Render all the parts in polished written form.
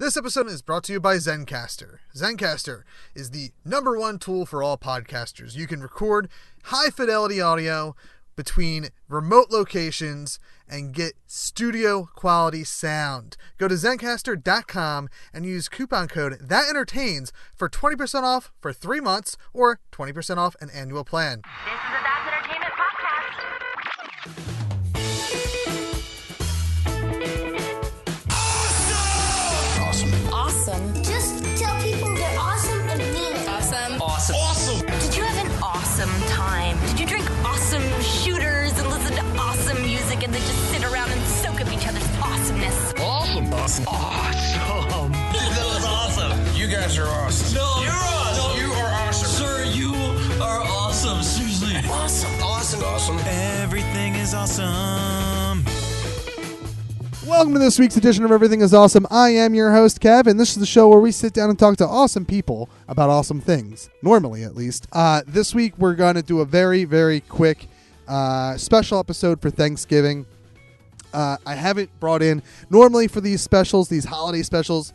This episode is brought to you by Zencastr. Zencastr is the #1 tool for all podcasters. You can record high-fidelity audio between remote locations and get studio-quality sound. Go to Zencastr.com and use coupon code THATENTERTAINS for 20% off for 3 months or 20% off an annual plan. This is a That's Entertainment podcast. Awesome. Just tell people they're awesome and mean it. Awesome. Did you have an awesome time? Did you drink awesome shooters and listen to awesome music and then just sit around and soak up each other's awesomeness? Awesome. That was awesome. You guys are awesome. No, you're awesome. No, you are awesome. Sir, you are awesome. Seriously. Awesome. Everything is awesome. Welcome to this week's edition of Everything is Awesome. I am your host, Kev, and this is the show where we sit down and talk to awesome people about awesome things. Normally, at least. This week, we're going to do a very, very quick special episode for Thanksgiving. I haven't brought in, normally for these specials, these holiday specials,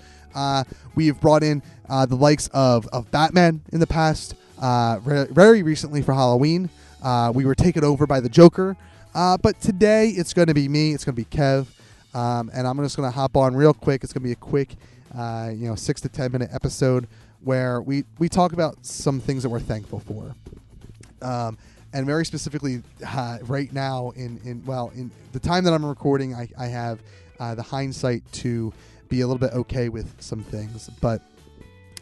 we've brought in the likes of Batman in the past. Very recently for Halloween, we were taken over by the Joker. But today, it's going to be me. It's going to be Kev. And I'm just going to hop on real quick. It's going to be a quick, 6 to 10 minute episode where we talk about some things that we're thankful for. And very specifically, right now, in the time that I'm recording, I have the hindsight to be a little bit okay with some things. But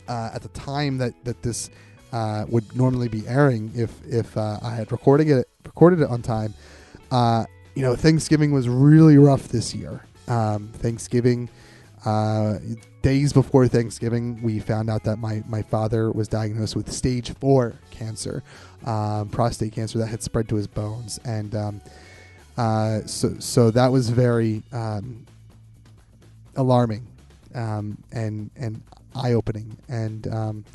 at the time that this would normally be airing, if I had recorded it on time, Thanksgiving was really rough this year. Thanksgiving, days before Thanksgiving, we found out that my father was diagnosed with stage 4 cancer, prostate cancer that had spread to his bones. And so that was very alarming and eye-opening. And,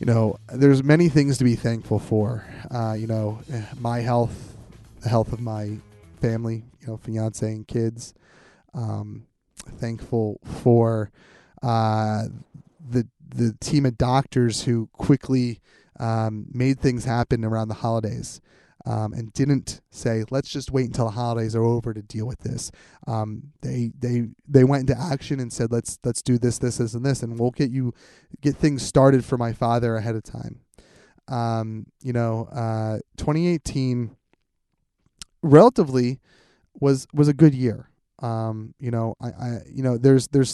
there's many things to be thankful for. My health, the health of my family, fiance and kids. Thankful for the team of doctors who quickly made things happen around the holidays and didn't say, let's just wait until the holidays are over to deal with this. They went into action and said, let's do this, and this, and we'll get things started for my father ahead of time. 2018 relatively was a good year. There's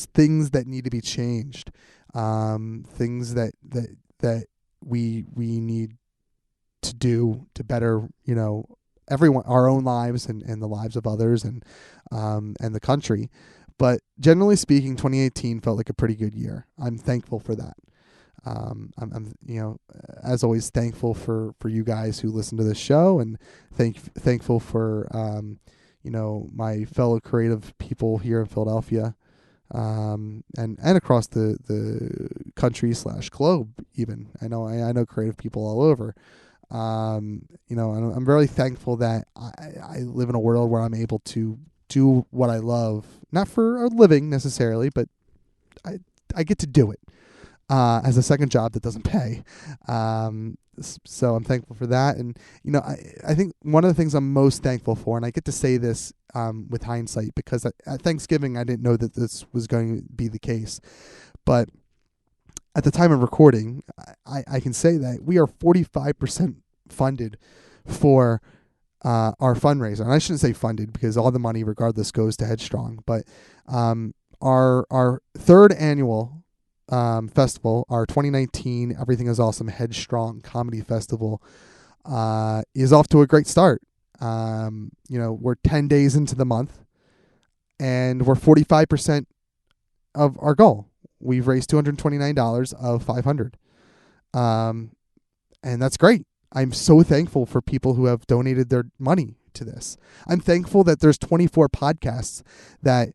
things that need to be changed, things that we need to do to better, everyone, our own lives and the lives of others and the country. But generally speaking, 2018 felt like a pretty good year. I'm thankful for that. I'm as always, thankful for you guys who listen to this show, and thankful for, my fellow creative people here in Philadelphia, and across the country / globe even. I know creative people all over. And I'm very thankful that I live in a world where I'm able to do what I love, not for a living necessarily, but I get to do it. As a second job that doesn't pay. So I'm thankful for that. And, I think one of the things I'm most thankful for, and I get to say this with hindsight, because at Thanksgiving, I didn't know that this was going to be the case. But at the time of recording, I can say that we are 45% funded for our fundraiser. And I shouldn't say funded, because all the money regardless goes to HEADstrong. But our third annual festival, our 2019 Everything is Awesome HEADstrong Comedy Festival, is off to a great start. We're 10 days into the month, and we're 45% of our goal. We've raised $229 of $500. And that's great. I'm so thankful for people who have donated their money to this. I'm thankful that there's 24 podcasts that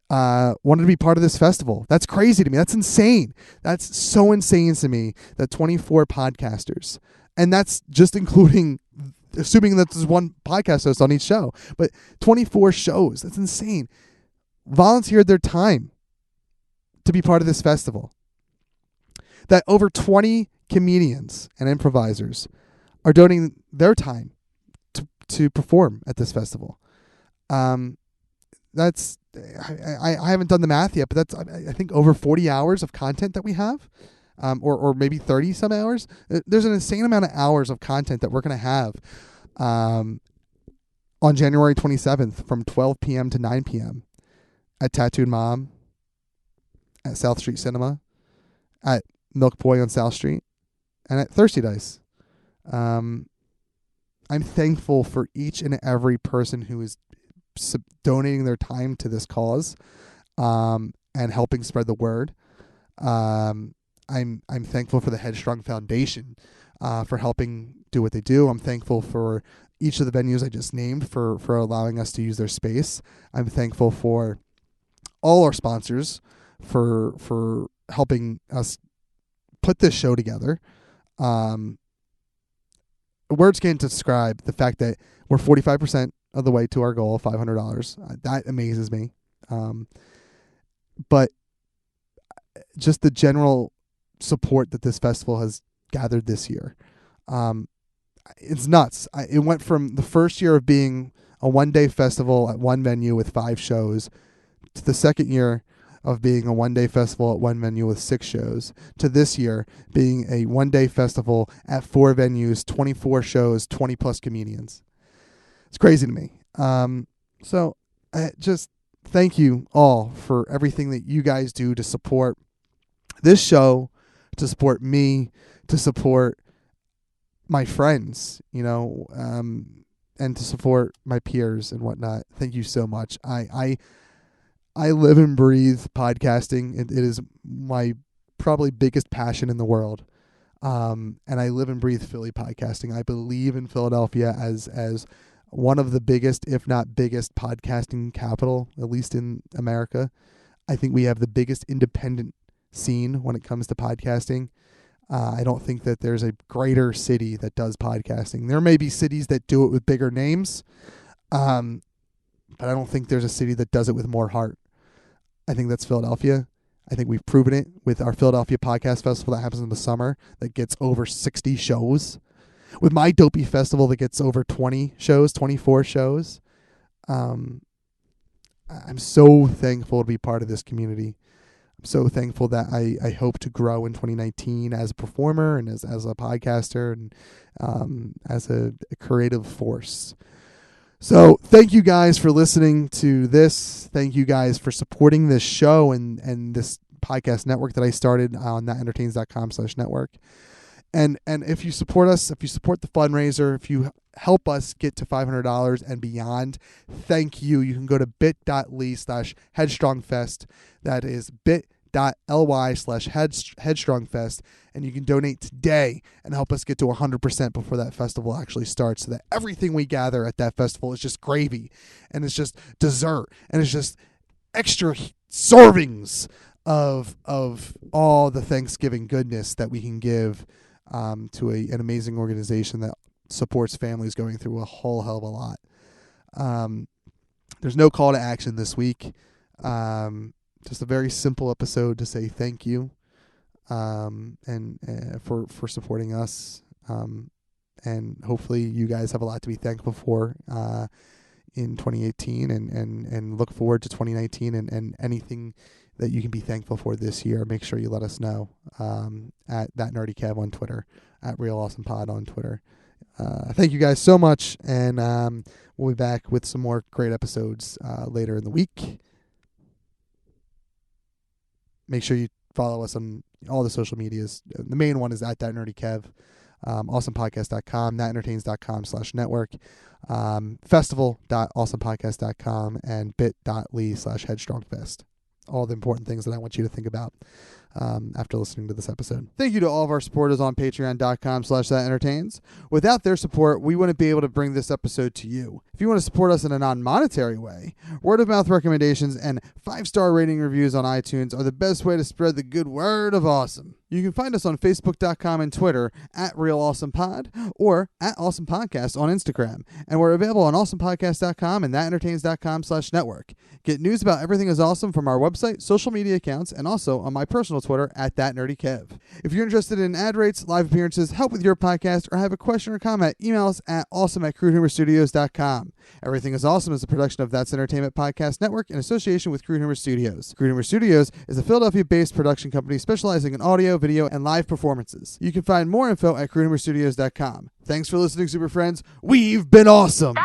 wanted to be part of this festival. That's crazy to me. That's insane. That's so insane to me that 24 podcasters, and that's just including, assuming that there's one podcast host on each show, but 24 shows. That's insane. Volunteered their time to be part of this festival. That over 20 comedians and improvisers are donating their time to perform at this festival. That's I haven't done the math yet, but that's I think over 40 hours of content that we have, or maybe 30 some hours. There's an insane amount of hours of content that we're going to have on January 27th from 12 p.m. to 9 p.m. at Tattooed Mom, at South Street Cinema, at Milk Boy on South Street, and at Thirsty Dice. I'm thankful for each and every person who is donating their time to this cause, and helping spread the word. I'm thankful for the HEADstrong Foundation for helping do what they do. I'm thankful for each of the venues I just named for allowing us to use their space. I'm thankful for all our sponsors for helping us put this show together. Words can't describe the fact that we're 45% of the way to our goal of $500. That amazes me. But just the general support that this festival has gathered this year, it's nuts. It went from the first year of being a one-day festival at one venue with 5 shows to the second year of being a one-day festival at one venue with 6 shows, to this year being a one-day festival at 4 venues, 24 shows, 20 plus comedians. It's crazy to me. So just thank you all for everything that you guys do to support this show, to support me, to support my friends, and to support my peers and whatnot. Thank you so much. I live and breathe podcasting. It is my probably biggest passion in the world. And I live and breathe Philly podcasting. I believe in Philadelphia as one of the biggest, if not biggest, podcasting capital, at least in America. I think we have the biggest independent scene when it comes to podcasting. I don't think that there's a greater city that does podcasting. There may be cities that do it with bigger names, but I don't think there's a city that does it with more heart. I think that's Philadelphia. I think we've proven it with our Philadelphia Podcast Festival that happens in the summer that gets over 60 shows. With my Dopey Festival that gets over 20 shows, 24 shows. I'm so thankful to be part of this community. I'm so thankful that I hope to grow in 2019 as a performer and as a podcaster and as a creative force. So thank you guys for listening to this. Thank you guys for supporting this show and this podcast network that I started on thatentertains.com/network. And if you support us, if you support the fundraiser, if you help us get to $500 and beyond, thank you. You can go to bit.ly/HeadstrongFest. That is bit.ly/HeadstrongFest. And you can donate today and help us get to 100% before that festival actually starts, so that everything we gather at that festival is just gravy and it's just dessert and it's just extra servings of all the Thanksgiving goodness that we can give to an amazing organization that supports families going through a whole hell of a lot. There's no call to action this week. Just a very simple episode to say thank you, and for supporting us. And hopefully you guys have a lot to be thankful for in 2018, and look forward to 2019 and anything that you can be thankful for this year. Make sure you let us know at That Nerdy Kev on Twitter, at Real Awesome Pod on Twitter. Thank you guys so much, and we'll be back with some more great episodes later in the week. Make sure you follow us on all the social medias. The main one is at That Nerdy Kev, awesomepodcast.com, thatentertains.com/network, festival.awesomepodcast.com, and bit.ly/HeadstrongFest. All the important things that I want you to think about. after listening to this episode. Thank you to all of our supporters on patreon.com/thatentertains. Without their support, we wouldn't be able to bring this episode to you. If you want to support us in a non-monetary way, word of mouth recommendations and 5-star rating reviews on iTunes are the best way to spread the good word of awesome. You can find us on Facebook.com and Twitter at RealAwesomePod or at Awesome Podcast on Instagram. And we're available on awesomepodcast.com and thatentertains.com/network. Get news about everything is awesome from our website, social media accounts, and also on my personal Twitter at ThatNerdyKev. If you're interested in ad rates, live appearances, help with your podcast, or have a question or comment, email us at awesome@crudeHumorstudios.com. Everything is Awesome is a production of That's Entertainment Podcast Network in association with Crude Humor Studios. Crude Humor Studios is a Philadelphia-based production company specializing in audio, video, and live performances. You can find more info at crudehumorstudios.com. Thanks for listening, super friends. We've been awesome.